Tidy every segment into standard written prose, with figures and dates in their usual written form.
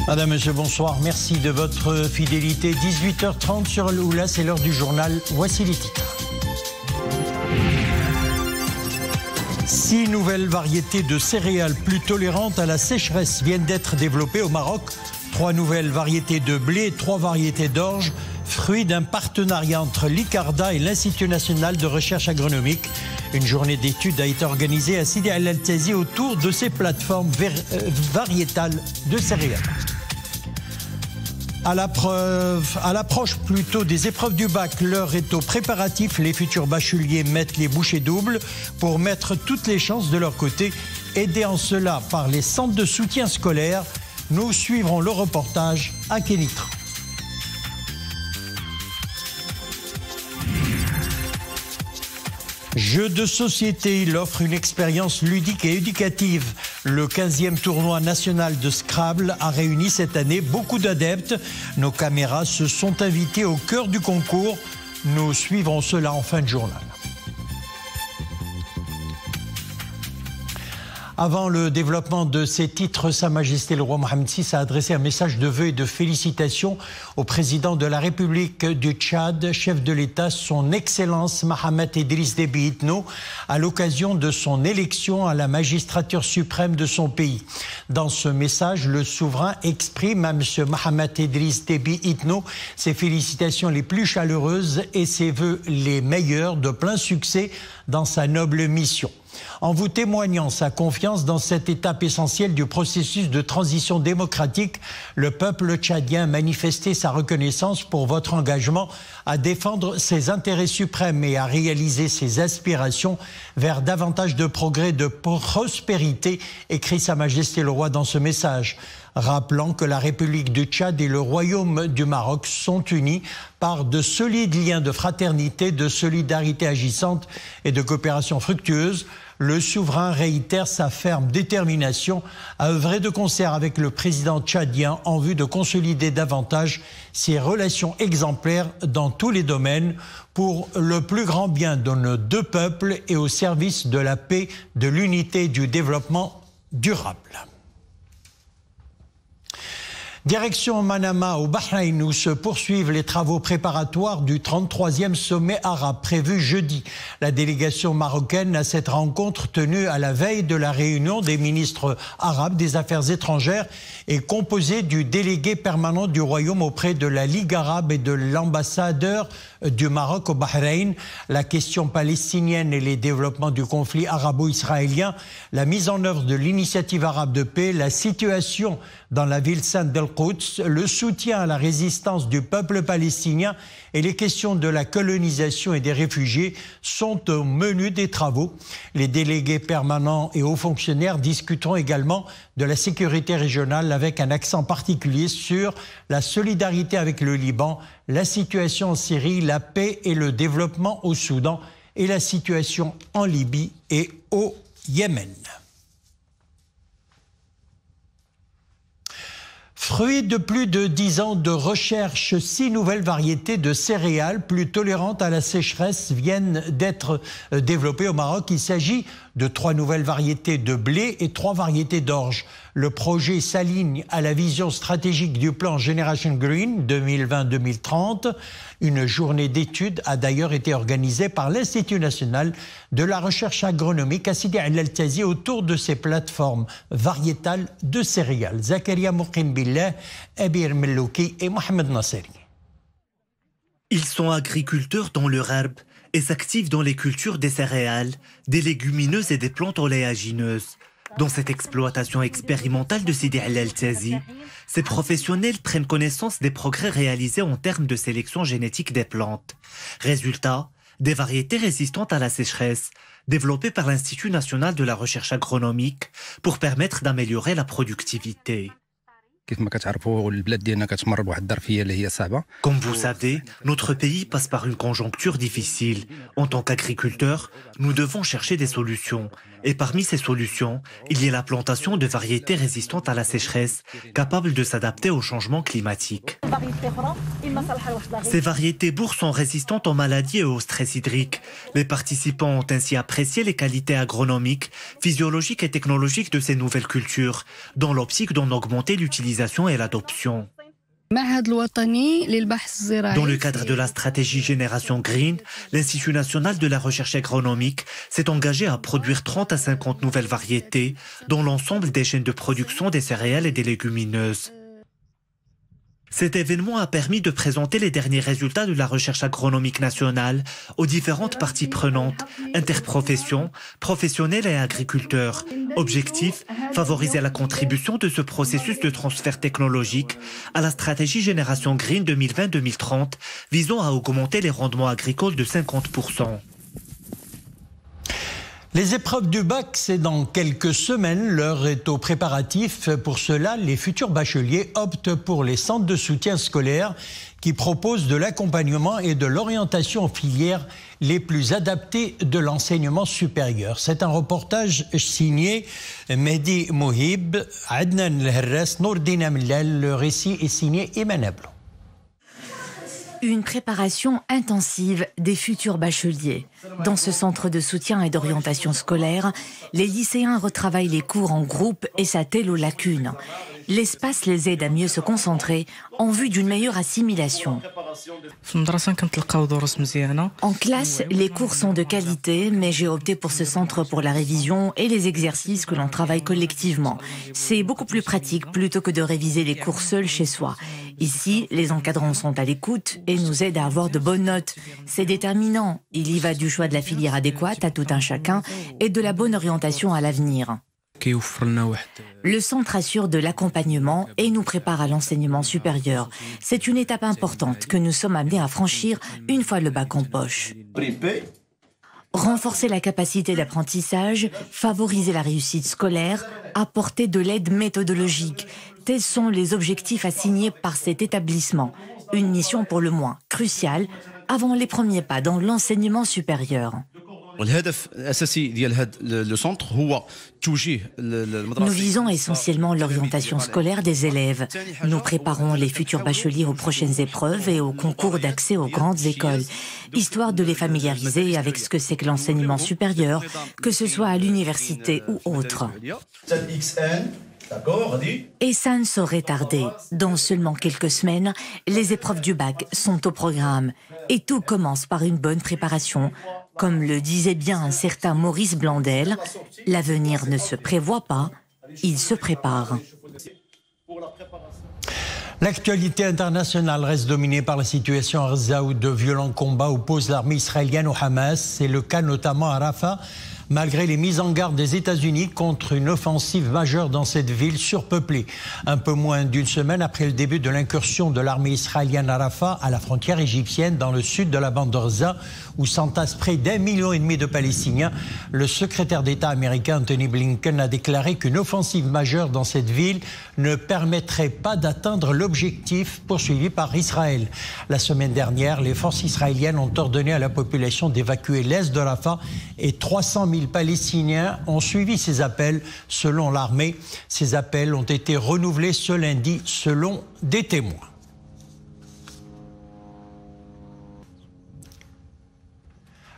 Madame, Monsieur, bonsoir. Merci de votre fidélité. 18h30 sur Al-Oula, c'est l'heure du journal. Voici les titres. 6 nouvelles variétés de céréales plus tolérantes à la sécheresse viennent d'être développées au Maroc. 3 nouvelles variétés de blé et 3 variétés d'orge, fruits d'un partenariat entre l'ICARDA et l'Institut national de recherche agronomique. Une journée d'études a été organisée à Sidi El-Altazi autour de ces plateformes variétales de céréales. À l'approche plutôt des épreuves du bac, l'heure est aux préparatifs. Les futurs bacheliers mettent les bouchées doubles pour mettre toutes les chances de leur côté. Aidés en cela par les centres de soutien scolaire, nous suivrons le reportage à Kénitra. Jeu de société, il offre une expérience ludique et éducative. Le 15e tournoi national de Scrabble a réuni cette année beaucoup d'adeptes. Nos caméras se sont invitées au cœur du concours. Nous suivrons cela en fin de journal. Avant le développement de ces titres, Sa Majesté le roi Mohamed VI a adressé un message de vœux et de félicitations au président de la République du Tchad, chef de l'État, son Excellence Mohamed Idriss Déby Itno, à l'occasion de son élection à la magistrature suprême de son pays. Dans ce message, le souverain exprime à M. Mohamed Idriss Déby Itno ses félicitations les plus chaleureuses et ses vœux les meilleurs de plein succès dans sa noble mission. En vous témoignant sa confiance dans cette étape essentielle du processus de transition démocratique, le peuple tchadien a manifesté sa reconnaissance pour votre engagement à défendre ses intérêts suprêmes et à réaliser ses aspirations vers davantage de progrès, de prospérité, écrit Sa Majesté le roi dans ce message, rappelant que la République du Tchad et le Royaume du Maroc sont unis par de solides liens de fraternité, de solidarité agissante et de coopération fructueuse. Le souverain réitère sa ferme détermination à œuvrer de concert avec le président tchadien en vue de consolider davantage ses relations exemplaires dans tous les domaines pour le plus grand bien de nos deux peuples et au service de la paix, de l'unité et du développement durable. Direction Manama au Bahreïn où se poursuivent les travaux préparatoires du 33e sommet arabe prévu jeudi. La délégation marocaine à cette rencontre tenue à la veille de la réunion des ministres arabes des Affaires étrangères est composée du délégué permanent du Royaume auprès de la Ligue arabe et de l'ambassadeur du Maroc au Bahreïn. La question palestinienne et les développements du conflit arabo-israélien, la mise en œuvre de l'initiative arabe de paix, la situation dans la ville sainte d'Al-Quds, le soutien à la résistance du peuple palestinien et les questions de la colonisation et des réfugiés sont au menu des travaux. Les délégués permanents et hauts fonctionnaires discuteront également de la sécurité régionale avec un accent particulier sur la solidarité avec le Liban, la situation en Syrie, la paix et le développement au Soudan et la situation en Libye et au Yémen. Fruit de plus de 10 ans de recherche, 6 nouvelles variétés de céréales plus tolérantes à la sécheresse viennent d'être développées au Maroc. Il s'agit de 3 nouvelles variétés de blé et 3 variétés d'orge. Le projet s'aligne à la vision stratégique du plan Generation Green 2020-2030. Une journée d'études a d'ailleurs été organisée par l'Institut national de la recherche agronomique à Sidi El-Altazi autour de ces plateformes variétales de céréales. Zakaria Mouqin Billah, Abir Mellouki et Mohamed Nasseri. Ils sont agriculteurs dans le Gharb et s'activent dans les cultures des céréales, des légumineuses et des plantes oléagineuses. Dans cette exploitation expérimentale de Sidi El-Altazi, ces professionnels prennent connaissance des progrès réalisés en termes de sélection génétique des plantes. Résultat, des variétés résistantes à la sécheresse, développées par l'Institut national de la recherche agronomique pour permettre d'améliorer la productivité. Comme vous savez, notre pays passe par une conjoncture difficile. En tant qu'agriculteurs, nous devons chercher des solutions Et parmi ces solutions, il y a la plantation de variétés résistantes à la sécheresse, capables de s'adapter au changement climatique. Ces variétés bourgs sont résistantes aux maladies et au stress hydrique. Les participants ont ainsi apprécié les qualités agronomiques, physiologiques et technologiques de ces nouvelles cultures, dans l'optique d'en augmenter l'utilisation et l'adoption. Dans le cadre de la stratégie Génération Green, l'Institut national de la recherche agronomique s'est engagé à produire 30 à 50 nouvelles variétés dans l'ensemble des chaînes de production des céréales et des légumineuses. Cet événement a permis de présenter les derniers résultats de la recherche agronomique nationale aux différentes parties prenantes, interprofessions, professionnels et agriculteurs. Objectif, favoriser la contribution de ce processus de transfert technologique à la stratégie Génération Green 2020-2030 visant à augmenter les rendements agricoles de 50%. Les épreuves du bac, c'est dans quelques semaines. L'heure est aux préparatifs. Pour cela, les futurs bacheliers optent pour les centres de soutien scolaire qui proposent de l'accompagnement et de l'orientation aux filières les plus adaptées de l'enseignement supérieur. C'est un reportage signé Mehdi Mohib, Adnan El-Herres, Nourdine Amlal. Le récit est signé Iman Ablon. Une préparation intensive des futurs bacheliers. Dans ce centre de soutien et d'orientation scolaire, les lycéens retravaillent les cours en groupe et s'attellent aux lacunes. L'espace les aide à mieux se concentrer en vue d'une meilleure assimilation. En classe, les cours sont de qualité, mais j'ai opté pour ce centre pour la révision et les exercices que l'on travaille collectivement. C'est beaucoup plus pratique plutôt que de réviser les cours seuls chez soi. Ici, les encadrants sont à l'écoute et nous aident à avoir de bonnes notes. C'est déterminant. Il y va du choix de la filière adéquate à tout un chacun et de la bonne orientation à l'avenir. Le centre assure de l'accompagnement et nous prépare à l'enseignement supérieur. C'est une étape importante que nous sommes amenés à franchir une fois le bac en poche. Renforcer la capacité d'apprentissage, favoriser la réussite scolaire, apporter de l'aide méthodologique. Tels sont les objectifs assignés par cet établissement. Une mission pour le moins cruciale avant les premiers pas dans l'enseignement supérieur. Nous visons essentiellement l'orientation scolaire des élèves. Nous préparons les futurs bacheliers aux prochaines épreuves et aux concours d'accès aux grandes écoles, histoire de les familiariser avec ce que c'est que l'enseignement supérieur, que ce soit à l'université ou autre. Et ça ne saurait tarder. Dans seulement quelques semaines, les épreuves du bac sont au programme. Et tout commence par une bonne préparation. Comme le disait bien un certain Maurice Blandel, l'avenir ne se prévoit pas, il se prépare. L'actualité internationale reste dominée par la situation à Gaza où de violents combats opposent l'armée israélienne au Hamas. C'est le cas notamment à Rafah, malgré les mises en garde des États-Unis contre une offensive majeure dans cette ville surpeuplée. Un peu moins d'une semaine après le début de l'incursion de l'armée israélienne à Rafah, à la frontière égyptienne, dans le sud de la bande de Gaza, où s'entassent près d'1,5 million de Palestiniens, le secrétaire d'État américain Anthony Blinken a déclaré qu'une offensive majeure dans cette ville ne permettrait pas d'atteindre l'objectif poursuivi par Israël. La semaine dernière, les forces israéliennes ont ordonné à la population d'évacuer l'est de Rafah et 300 000 Palestiniens ont suivi ces appels selon l'armée. Ces appels ont été renouvelés ce lundi selon des témoins.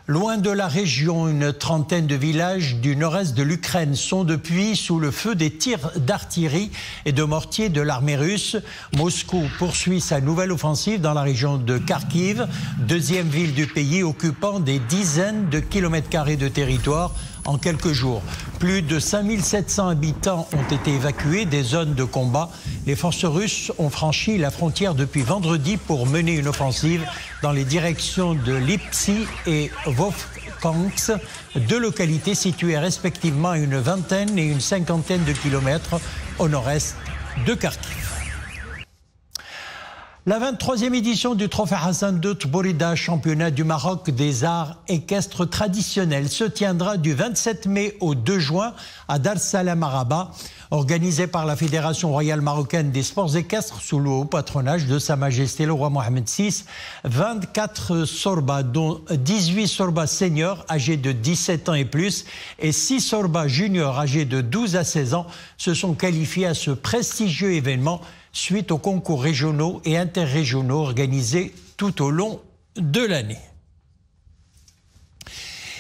Loin de la région, une trentaine de villages du nord-est de l'Ukraine sont depuis sous le feu des tirs d'artillerie et de mortiers de l'armée russe. Moscou poursuit sa nouvelle offensive dans la région de Kharkiv, deuxième ville du pays occupant des dizaines de kilomètres carrés de territoire en quelques jours. Plus de 5700 habitants ont été évacués des zones de combat. Les forces russes ont franchi la frontière depuis vendredi pour mener une offensive dans les directions de Lipsy et Vovkansk, deux localités situées respectivement à une vingtaine et une cinquantaine de kilomètres au nord-est de Kharkiv. La 23e édition du Trophée Hassan II Tbourida, championnat du Maroc des arts équestres traditionnels, se tiendra du 27 mai au 2 juin à Dar Salam à Rabat, organisé par la Fédération royale marocaine des sports équestres sous le haut patronage de Sa Majesté le roi Mohamed VI. 24 sorbas, dont 18 sorbas seniors âgés de 17 ans et plus et 6 sorbas juniors âgés de 12 à 16 ans, se sont qualifiés à ce prestigieux événement suite aux concours régionaux et interrégionaux organisés tout au long de l'année.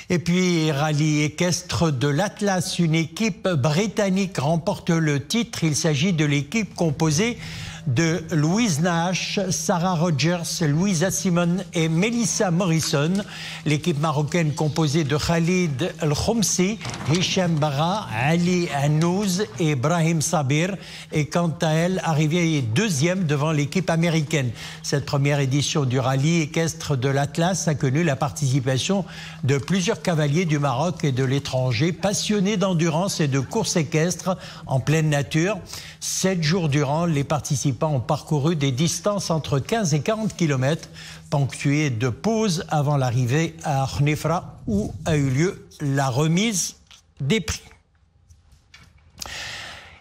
Et puis, rallye équestre de l'Atlas, une équipe britannique remporte le titre. Il s'agit de l'équipe composée de Louise Nash, Sarah Rogers, Louisa Simon et Melissa Morrison. L'équipe marocaine composée de Khalid El Khomsi, Hicham Bara, Ali Hanouz et Brahim Sabir est quant à elle arrivée deuxième devant l'équipe américaine. Cette première édition du rallye équestre de l'Atlas a connu la participation de plusieurs cavaliers du Maroc et de l'étranger passionnés d'endurance et de course équestre en pleine nature. 7 jours durant, les participants ont parcouru des distances entre 15 et 40 km, ponctuées de pauses avant l'arrivée à Khnefra où a eu lieu la remise des prix.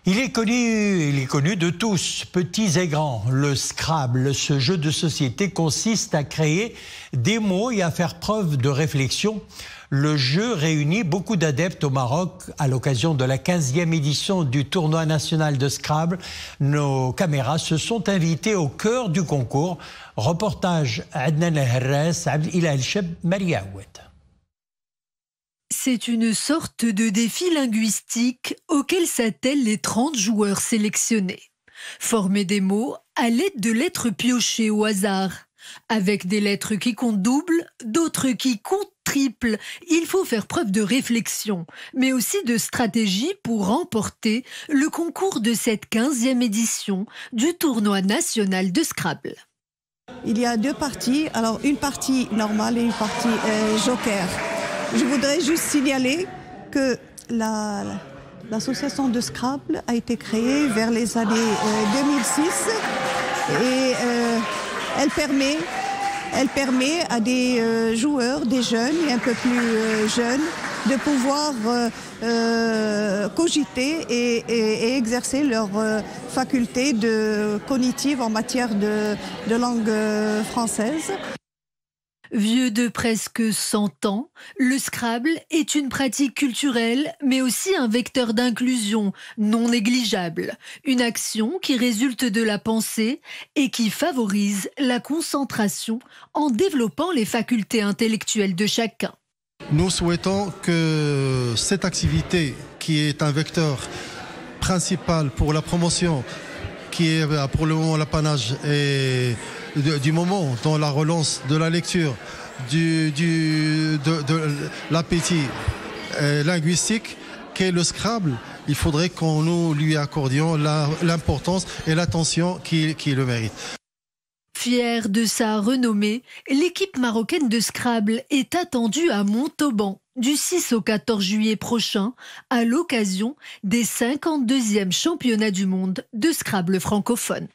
Il est connu de tous, petits et grands. Le Scrabble, ce jeu de société, consiste à créer des mots et à faire preuve de réflexion. Le jeu réunit beaucoup d'adeptes au Maroc à l'occasion de la 15e édition du tournoi national de Scrabble. Nos caméras se sont invitées au cœur du concours. Reportage Adnan El-Harras, Abdelillah El-Cheb, Maria Aoued. C'est une sorte de défi linguistique auquel s'attellent les 30 joueurs sélectionnés. Former des mots à l'aide de lettres piochées au hasard. Avec des lettres qui comptent double, d'autres qui comptent triple. Il faut faire preuve de réflexion, mais aussi de stratégie pour remporter le concours de cette 15e édition du tournoi national de Scrabble. Il y a 2 parties, alors une partie normale et une partie joker. Je voudrais juste signaler que l'association de Scrabble a été créée vers les années 2006 et elle permet à des joueurs, des jeunes et un peu plus jeunes, de pouvoir cogiter et exercer leurs facultés cognitives en matière de langue française. Vieux de presque 100 ans, le Scrabble est une pratique culturelle, mais aussi un vecteur d'inclusion non négligeable. Une action qui résulte de la pensée et qui favorise la concentration en développant les facultés intellectuelles de chacun. Nous souhaitons que cette activité, qui est un vecteur principal pour la promotion, qui est pour le moment l'apanage du moment dans la relance de la lecture, de l'appétit linguistique qu'est le Scrabble, il faudrait qu'on nous lui accordions l'importance et l'attention qui le mérite. Fière de sa renommée, l'équipe marocaine de Scrabble est attendue à Montauban du 6 au 14 juillet prochain à l'occasion des 52e championnats du monde de Scrabble francophone.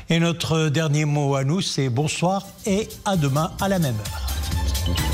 Et notre dernier mot à nous, c'est bonsoir et à demain à la même heure.